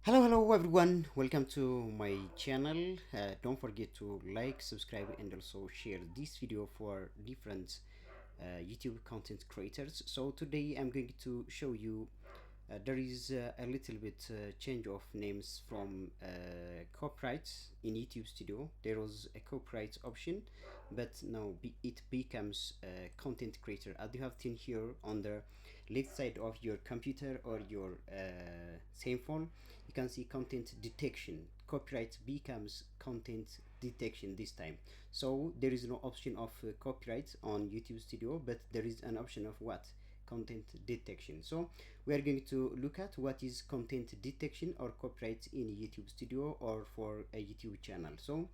Hello everyone, welcome to my channel. Don't forget to like, subscribe and also share this video for different YouTube content creators. So today I'm going to show you there is a little bit change of names from copyright in YouTube Studio. There was a copyright option, but now it becomes content creator. As you have seen here on the left side of your computer or your same phone, you can see content detection. Copyright becomes content detection this time. So there is no option of copyright on YouTube Studio, but there is an option of what? Content detection. So we are going to look at what is content detection or copyright in YouTube Studio or for a YouTube channel. So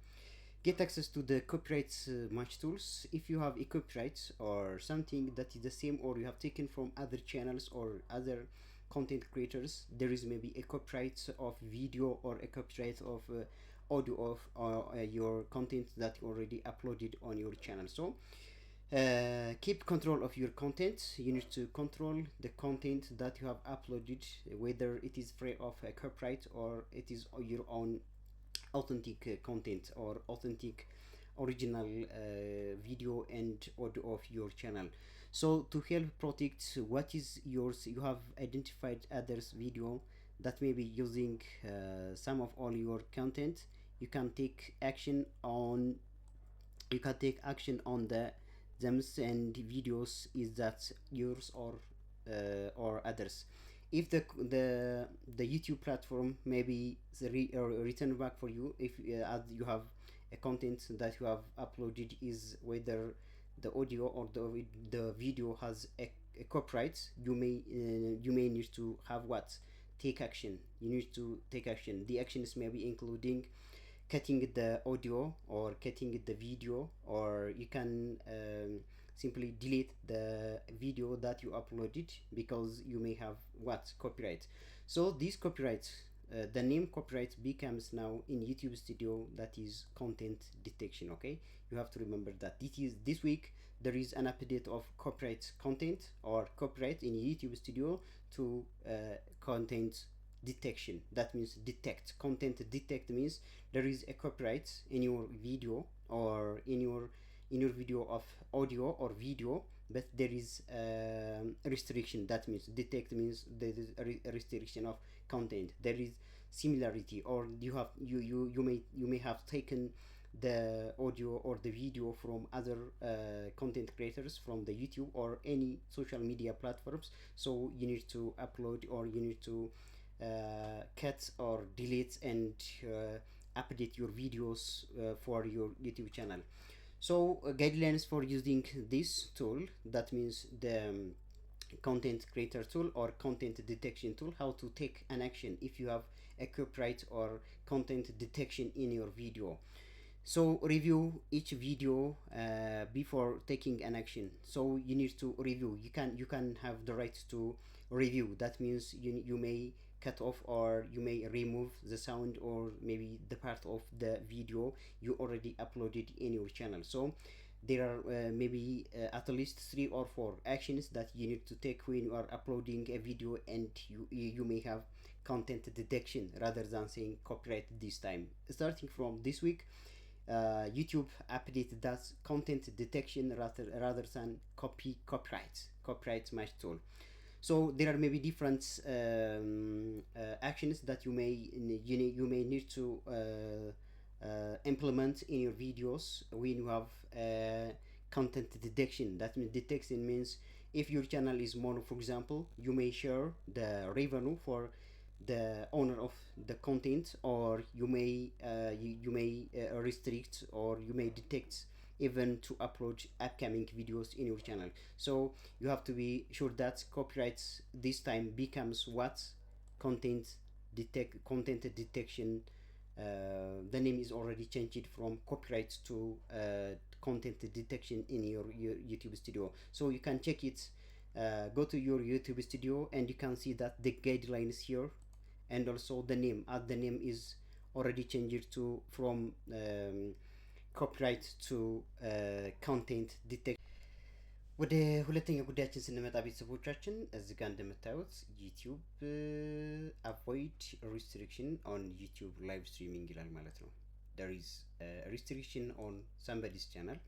get access to the copyright match tools. If you have a copyright or something that is the same or you have taken from other channels or other content creators, there is maybe a copyright of video or a copyright of audio of your content that you already uploaded on your channel. So keep control of your content. You need to control the content that you have uploaded, whether it is free of a copyright or it is your own authentic content or authentic original video and audio of your channel. So to help protect what is yours, you have identified others video that may be using some of all your content. You can take action on the thems and videos is that yours or others. If the YouTube platform maybe return back for you if as you have a content that you have uploaded is whether the audio or the video has a copyright, you may need to have what? Take action. You need to take action. The actions may be including cutting the audio or cutting the video, or you can simply delete the video that you uploaded because you may have what? Copyright. So this copyright, the name copyright becomes now in YouTube Studio that is content detection. Okay, you have to remember that this week there is an update of copyright content or copyright in YouTube Studio to content detection. That means detect. Content detect means there is a copyright in your video or in your video of audio or video, but there is a restriction. That means detect means there is a restriction of content. There is similarity, or you may have taken the audio or the video from other content creators from the YouTube or any social media platforms. So you need to upload or you need to cut or delete and update your videos for your YouTube channel. So guidelines for using this tool, that means the content creator tool or content detection tool, how to take an action if you have a copyright or content detection in your video. So review each video before taking an action. So you need to review. You can have the right to review. That means you may cut off or you may remove the sound or maybe the part of the video you already uploaded in your channel. So there are maybe at least 3 or 4 actions that you need to take when you are uploading a video, and you may have content detection rather than saying copyright this time. Starting from this week, YouTube updated that content detection rather than copyright match tool. So there are maybe different actions that you may need to implement in your videos when you have content detection. That means detection means if your channel is mono, for example, you may share the revenue for the owner of the content, or you may restrict or you may detect even to upload upcoming videos in your channel. So you have to be sure that copyright this time becomes what? Content detection. The name is already changed from copyright to content detection in your YouTube Studio. So you can check it. Go to your YouTube Studio and you can see that the guidelines here, and also the name. The name is already changed to from copyright to content detection. ወደ ሁለተኛ ጉዳያችን ስንመጣ ቤተሰቦቻችን እዚህ ጋር እንደምታዩት ዩቲዩብ አቮይድ ሪስትሪክሽን ኦን ዩቲዩብ ላይቭ ስትሪሚንግ ይላል ማለት ነው። there is restriction on somebody's channel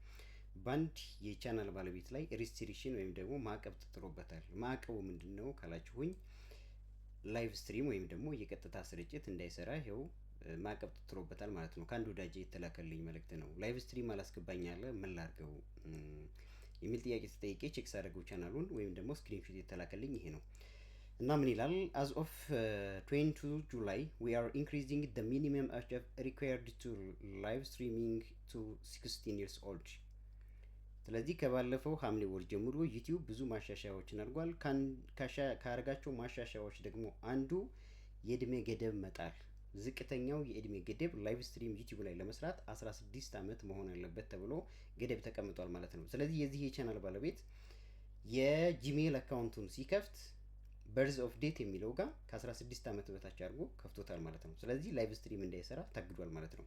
በአንድ የቻናል ባለቤት ላይ ሪስትሪክሽን ወይም ደግሞ ማዕቀብ ተጥሎበታል። ማዕቀቡ ምንድን ነው ካላችሁኝ ላይቭ ስትሪም ወይም ደግሞ የቀጥታ ስርጭት እንዳይሰራ ይኸው ማዕቀብ ተጥሎበታል ማለት ነው። ከአንድ ወዳጄ የተላከልኝ መልእክት ነው። ላይቭ ስትሪም አላስገባኝ አለ ምን ላድርገው የሚል ጥያቄ ተጠይቄ ቼክ ሳደርገው ቻናሉን ወይም ደግሞ ስክሪንሾት የተላከልኝ ይሄ ነው እና ምን ይላል as of 22 July we are increasing the minimum age required to live streaming to 16 years old። ስለዚህ ከባለፈው ሐምሌ ወር ጀምሮ ዩቲዩብ ብዙ ማሻሻያዎችን አድርጓል። ካረጋቸው ማሻሻያዎች ደግሞ አንዱ የእድሜ ገደብ መጣል። ዝቅተኛው የእድሜ ገደብ ላይቭ ስትሪም ዩቲዩብ ላይ ለመስራት 16 ዓመት መሆን አለበት ተብሎ ገደብ ተቀምጧል ማለት ነው። ስለዚህ የዚህ የቻናል ባለቤት የጂሜል አካውንቱን ሲከፍት በርዝ ኦፍ ዴት የሚለው ጋር ከ16 ዓመት በታች አድርጎ ከፍቶታል ማለት ነው። ስለዚህ ላይቭ ስትሪም እንዳይሰራ ታግዷል ማለት ነው።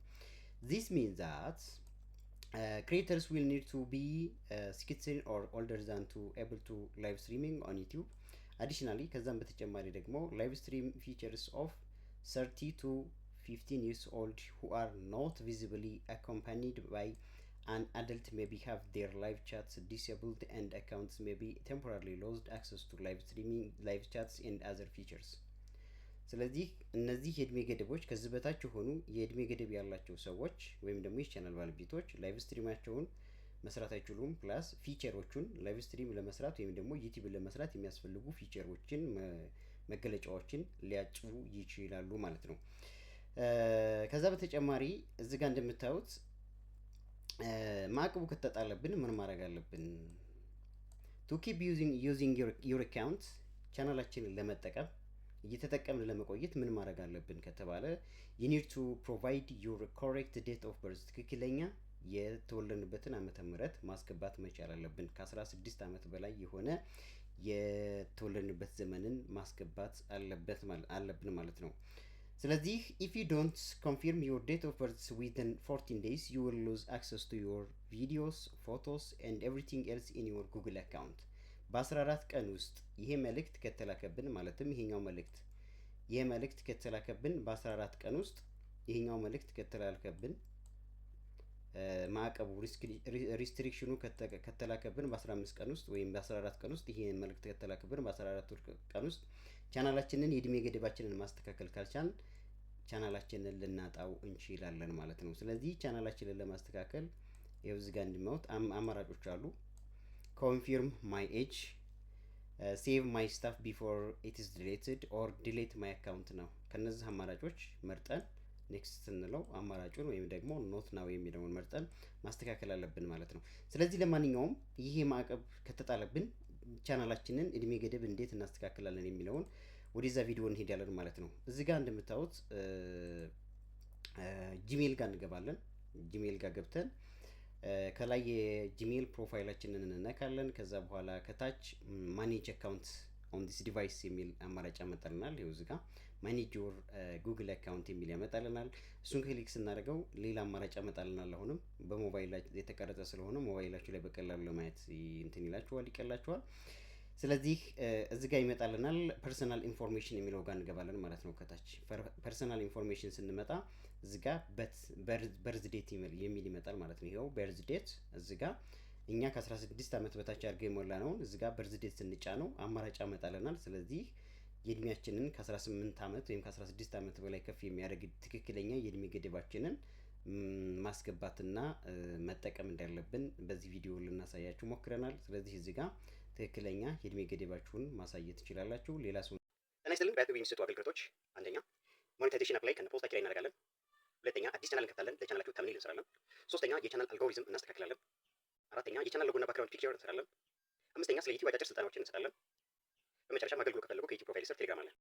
this means that creators will need to be 16 or older than to able to live streaming on YouTube. additionally ከዛም በተጨማሪ ደግሞ live stream features of 30 to 15 years old who are not visibly accompanied by an adult maybe have their live chats disabled and accounts may be temporarily lost access to live streaming, live chats and other features. ስለዚህ እነዚህ የእድሜ ገደቦች ከዚህ በታች የሆኑ የእድሜ ገደብ ያላቸው ሰዎች ወይም ደግሞ የቻናል ባለቤቶች ላይቭ ስትሪማቸውን መስራት አይችሉም። ፕላስ ፊቸሮቹን ላይቭ ስትሪም ለመስራት ወይም ደግሞ ዩቲዩብ ለመስራት የሚያስፈልጉ ፊቸሮችን መገለጫዎችን ሊያጩ ይችላሉ ማለት ነው። ከዛ በተጨማሪ እዚህ ጋር እንደምታዩት ማዕቀቡ ከተጣለብን ምን ማድረግ አለብን? to keep using your account ቻናላችንን ለመጠቀም እየተጠቀምን ለመቆየት ምን ማድረግ አለብን ከተባለ you need to provide your correct date of birth ትክክለኛ የተወለድንበትን ዓመተ ምህረት ማስገባት መቻል አለብን። ከ16 ዓመት በላይ የሆነ የተወለድንበት ዘመንን ማስገባት አለብን ማለት ነው። ስለዚህ if you don't confirm your date of birth within 14 days you will lose access to your videos, photos and everything else in your Google account። በ14 ቀን ውስጥ ይሄ መልእክት ከተላከብን ማለትም ይሄኛው መልእክት ከተላከብን በ14 ቀን ውስጥ ይሄኛው መልእክት ከተላከብን ማዕቀቡ ሪስትሪክሽኑ ከተላከብን በ15 ቀን ውስጥ ወይም በ14 ቀን ውስጥ ይሄ መልእክት ከተላከብን በ14 ቀን ውስጥ ቻናላችንን የእድሜ ገደባችንን ማስተካከል ካልቻልን ቻናላችንን ልናጣው እንችላለን ማለት ነው። ስለዚህ ቻናላችንን ለማስተካከል ይኸው እዚህ ጋር እንደምታዩት አማራጮች አሉ። confirm my age, save my stuff before it is deleted or delete my account ነው። ከነዚህ አማራጮች መርጠን ኔክስት ስንለው አማራጩን ወይም ደግሞ ኖት ናው የሚለውን መርጠን ማስተካከል አለብን ማለት ነው። ስለዚህ ለማንኛውም ይሄ ማዕቀብ ከተጣለብን ቻናላችንን እድሜ ገደብ እንዴት እናስተካክላለን የሚለውን ወደዛ ቪዲዮ እንሄዳለን ማለት ነው። እዚህ ጋር እንደምታዩት ጂሜል ጋር እንገባለን። ጂሜል ጋር ገብተን ከላይ የጂሜል ፕሮፋይላችንን እንነካለን። ከዛ በኋላ ከታች ማኔጅ አካውንት ኦን ዲስ ዲቫይስ የሚል አማራጭ ያመጣልናል። ይኸው እዚህ ጋር ማኔጅ ዮር ጉግል አካውንት የሚል ያመጣልናል። እሱን ክሊክ ስናደርገው ሌላ አማራጭ ያመጣልናል። አሁንም በሞባይላችሁ የተቀረጸ ስለሆነ ሞባይላችሁ ላይ በቀላሉ ለማየት እንትን ይቀላችኋል። ስለዚህ እዚህ ጋር ይመጣልናል። ፐርሰናል ኢንፎርሜሽን የሚለው ጋር እንገባለን ማለት ነው። ከታች ፐርሰናል ኢንፎርሜሽን ስንመጣ እዚህ ጋር በርዝ ዴት የሚል ይመጣል ማለት ነው። ይኸው በርዝ ዴት እዚህ ጋር እኛ ከ16 ዓመት በታች አድርገን የሞላ ነውን እዚህ ጋር በርዝ ዴት ስንጫነው አማራጭ ያመጣልናል። ስለዚህ የእድሜያችንን ከ18 ዓመት ወይም ከ16 ዓመት በላይ ከፍ የሚያደርግ ትክክለኛ የእድሜ ገደባችንን ማስገባትና መጠቀም እንዳለብን በዚህ ቪዲዮ ልናሳያችሁ ሞክረናል። ስለዚህ እዚህ ጋር ትክክለኛ የእድሜ ገደባችሁን ማሳየት ትችላላችሁ። ሌላ ሰው ጤና ይስጥልን። በዩቲዩብ የሚሰጡ አገልግሎቶች አንደኛ ሞኔታይዜሽን አፕላይ ከነ ፖስት ላይ እናደርጋለን። ሁለተኛ አዲስ ቻናል እንከፍታለን፣ ለቻናላችሁ ተምኔል እንሰራለን። ሶስተኛ የቻናል አልጎሪዝም እናስተካክላለን። አራተኛ የቻናል ሎጎና ባክግራውንድ ፒክቸር እንሰራለን። አምስተኛ ስለ ዩቲዩብ አጫጭር ስልጠናዎችን እንሰራለን። በመጨረሻ አገልግሎት ከፈለጉ ከዩቲዩብ ፕሮፋይል ስር ቴሌግራም አለን።